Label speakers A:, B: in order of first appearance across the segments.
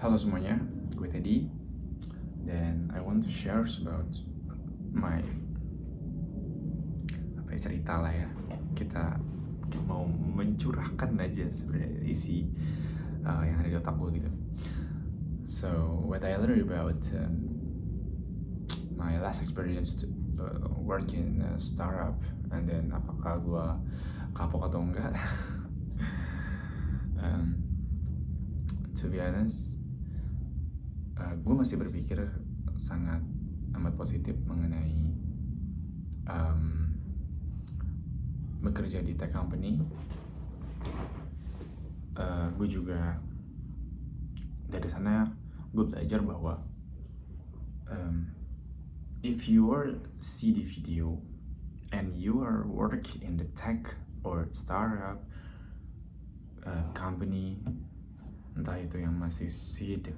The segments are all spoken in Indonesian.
A: Halo semuanya, gue Teddy dan I want to share about my cerita lah ya. Kita mau mencurahkan aja sebenarnya isi yang ada di otak gue gitu. So what I learned about my last experience work in a startup, and then apakah gue kapok atau enggak? To be honest, gue masih berpikir sangat amat positif mengenai bekerja di tech company. Gue juga dari sana gue belajar bahwa if you are see the video and you are work in the tech or startup company, entah itu yang masih seed,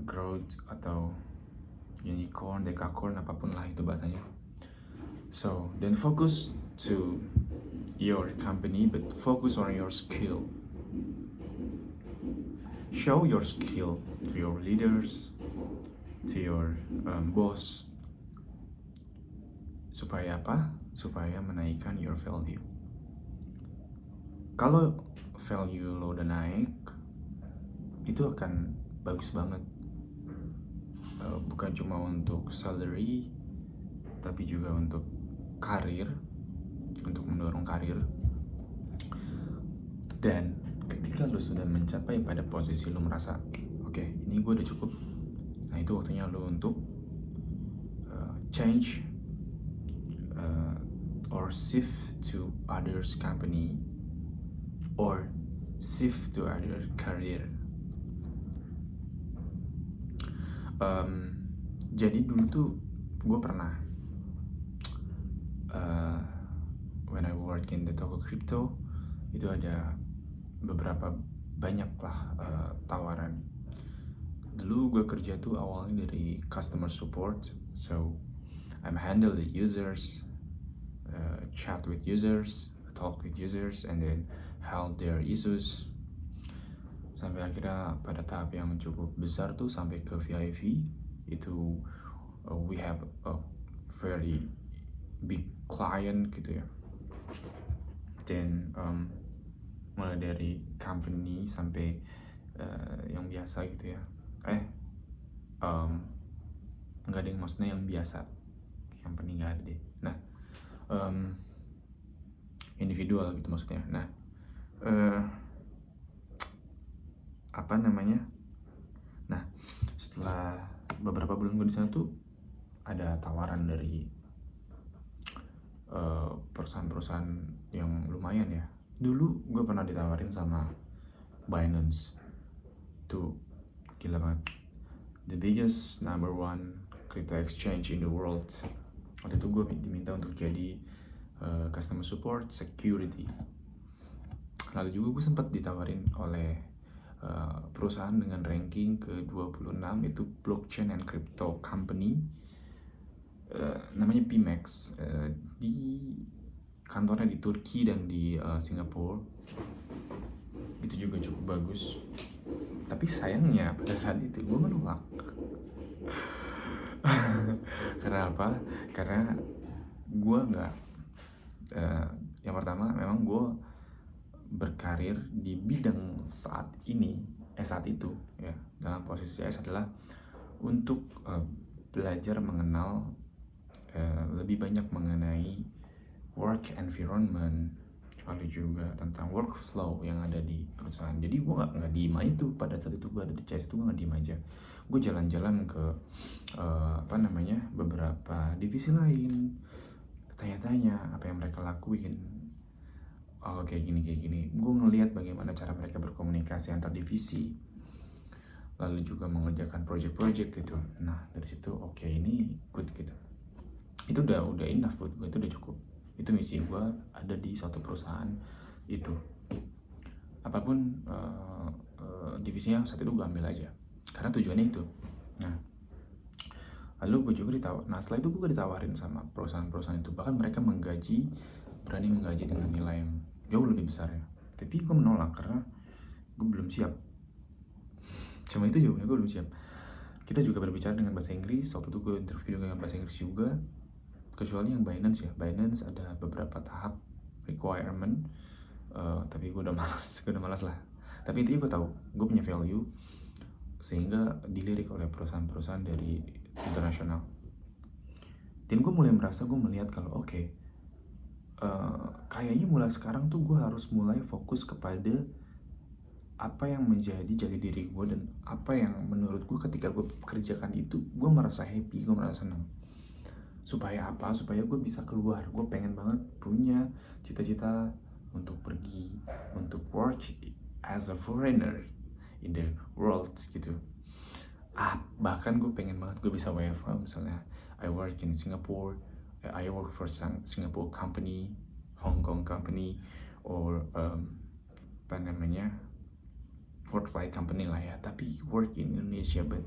A: growth, atau unicorn, decacorn, apapun lah itu bahasanya. So don't focus to your company, but focus on your skill. Show your skill to your leaders, to your boss. Supaya apa? Supaya menaikkan your value. Kalau value lo udah naik, itu akan bagus banget. Bukan cuma untuk salary, tapi juga untuk karir, untuk mendorong karir. Dan ketika lo sudah mencapai pada posisi lo merasa oke, ini gue udah cukup, nah itu waktunya lo untuk change or shift to others company or shift to other career. Jadi dulu tuh gue pernah when I work in the toko crypto, itu ada beberapa banyak lah tawaran. Dulu gue kerja tuh awalnya dari customer support, so I'm handle the users, chat with users, talk with users, and then help their issues. Sampai akhirnya pada tahap yang cukup besar tuh sampai ke VIP, itu we have a very big client gitu ya. Dan mulai dari company sampai yang biasa gitu ya. Nggak ada yang maksudnya yang biasa, company nggak ada deh. Nah, individual gitu maksudnya. Nah, apa namanya? Nah, setelah beberapa bulan gue di sana tuh ada tawaran dari perusahaan-perusahaan yang lumayan ya. Dulu gue pernah ditawarin sama Binance, tuh gila banget, the biggest number one crypto exchange in the world. Waktu itu gue diminta untuk jadi customer support security. Lalu juga gue sempat ditawarin oleh perusahaan dengan ranking ke-26, itu blockchain and crypto company, namanya Pimax, di kantornya di Turki dan di Singapura. Itu juga cukup bagus, tapi sayangnya pada saat itu gue menolak. Karena apa? Karena gue nggak, yang pertama memang gue berkarir di bidang saat itu ya, dalam posisi saya adalah untuk belajar mengenal lebih banyak mengenai work environment, lalu juga tentang workflow yang ada di perusahaan. Jadi gue nggak diem aja tuh. Pada saat itu gue ada di CS itu gue nggak diem aja, gue jalan-jalan ke beberapa divisi lain, tanya-tanya apa yang mereka lakuin. Kayak gini. Gue ngelihat bagaimana cara mereka berkomunikasi antar divisi, lalu juga mengerjakan project-project gitu. Nah dari situ oke, ini good gitu. Itu udah enough buat gue, itu udah cukup. Itu misi gue ada di suatu perusahaan itu. Apapun divisinya saat itu gue ambil aja, karena tujuannya itu. Nah lalu gue juga setelah itu gue ditawarin sama perusahaan-perusahaan itu, bahkan mereka berani menggaji dengan nilai yang jauh lebih besar ya. Tapi gue menolak karena gue belum siap. Cuma itu jawabannya, gue belum siap. Kita juga berbicara dengan bahasa Inggris, waktu itu gue interview dengan bahasa Inggris juga, kecuali yang Binance ya. Binance ada beberapa tahap requirement, tapi gue udah malas lah. Tapi intinya gue tahu gue punya value, sehingga dilirik oleh perusahaan-perusahaan dari internasional. Dan gue mulai merasa, gue melihat kalau oke, kayaknya mulai sekarang tuh gue harus mulai fokus kepada apa yang menjadi jati diri gue, dan apa yang menurut gue ketika gue kerjakan itu gue merasa happy, gue merasa senang. Supaya apa? Supaya gue bisa keluar. Gue pengen banget punya cita-cita untuk pergi, untuk work as a foreigner in the world gitu. Bahkan gue pengen banget gue bisa WFH, misalnya I work in Singapore, I work for Singapore company, Hong Kong company, or apa namanya, worldwide company lah ya, tapi work in Indonesia, but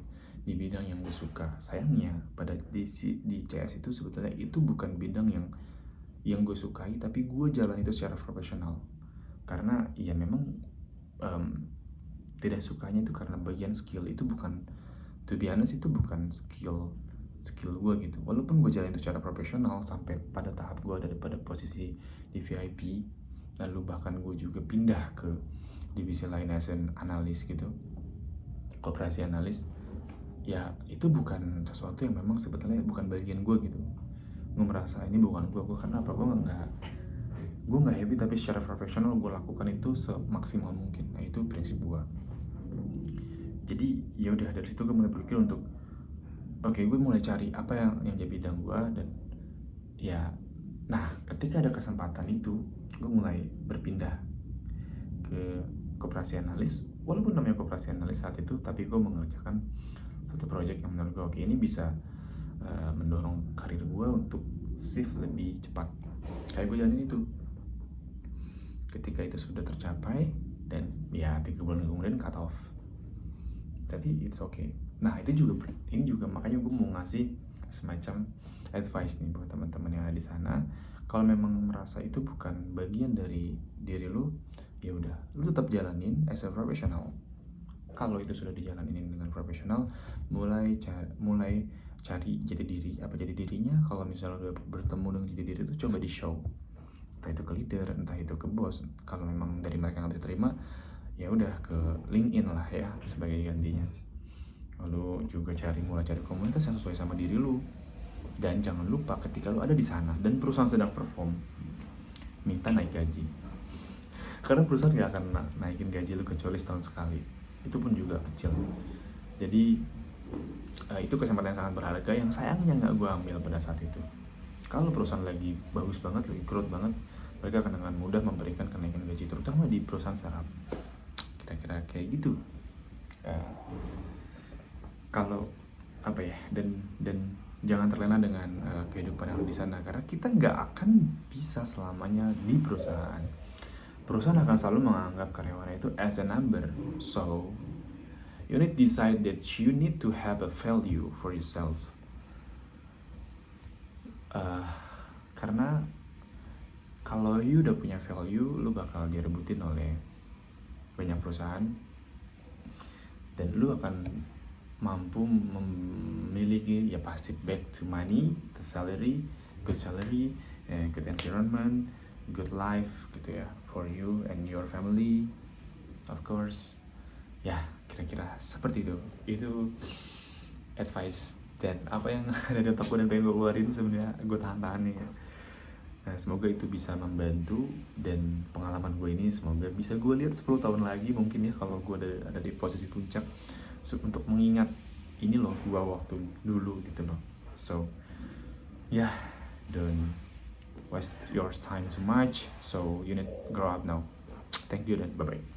A: di bidang yang gue suka. Sayangnya pada di CS itu sebetulnya itu bukan bidang yang gue sukai, tapi gue jalan itu secara profesional. Karena ya memang tidak sukanya itu karena bagian skill itu bukan, to be honest, itu bukan skill gue gitu. Walaupun gue jalan itu secara profesional sampai pada tahap gue ada pada posisi di VIP, lalu bahkan gue juga pindah ke divisi lain as an analis gitu, koperasi analis. Ya itu bukan sesuatu yang memang sebetulnya bukan bagian gue gitu. Gue merasa ini bukan gue karena apa, gue nggak happy, tapi secara profesional gue lakukan itu semaksimal mungkin. Nah itu prinsip gue. Jadi ya udah, dari situ gue mulai berpikir untuk oke, gue mulai cari apa yang jadi bidang gue. Dan ya, nah ketika ada kesempatan itu gue mulai berpindah ke koperasi analis. Walaupun namanya koperasi analis saat itu, tapi gue mengerjakan satu project yang menurut gue oke, ini bisa mendorong karir gue untuk shift lebih cepat. Kayak gue jalanin itu. Ketika itu sudah tercapai, dan ya 3 bulan kemudian cut off. Tapi it's okay. Nah itu juga, ini juga makanya gue mau ngasih semacam advice nih buat teman-teman yang ada di sana. Kalau memang merasa itu bukan bagian dari diri lu, ya udah, lu tetap jalanin as a professional. Kalau itu sudah dijalanin dengan profesional, mulai cari jati diri. Apa jati dirinya? Kalau misalnya udah bertemu dengan jati diri itu, coba di show. Entah itu ke leader, entah itu ke bos. Kalau memang dari mereka nggak bisa terima, ya udah ke LinkedIn lah ya sebagai gantinya. Lalu juga mulai cari komunitas yang sesuai sama diri lu. Dan jangan lupa ketika lu ada di sana dan perusahaan sedang perform, minta naik gaji. Karena perusahaan gak akan naikin gaji lu kecuali setahun sekali. Itu pun juga kecil. Jadi itu kesempatan yang sangat berharga yang sayangnya gak gue ambil pada saat itu. Kalau perusahaan lagi bagus banget, lagi growth banget, mereka akan dengan mudah memberikan kenaikan gaji, terutama di perusahaan startup. Kira-kira kayak gitu. Kalau apa ya, dan jangan terlena dengan kehidupan yang di sana, karena kita nggak akan bisa selamanya di perusahaan. Perusahaan akan selalu menganggap karyawan itu as a number. So you need to decide that you need to have a value for yourself. Karena kalau you udah punya value, lu bakal direbutin oleh banyak perusahaan, dan lu akan mampu memiliki ya pasti back to money, the salary, good salary, good environment, good life gitu ya, for you and your family, of course. Ya kira-kira seperti itu. Itu advice dan apa yang ada di otak gue dan pengen gue keluarin, sebenarnya gue tahan-tahan nih ya. Nah, semoga itu bisa membantu, dan pengalaman gue ini semoga bisa gue lihat 10 tahun lagi mungkin ya, kalau gue ada di posisi puncak, untuk mengingat ini loh gue waktu dulu gitu loh. So yeah, don't waste your time too much, so you need grow up now. Thank you dan bye bye.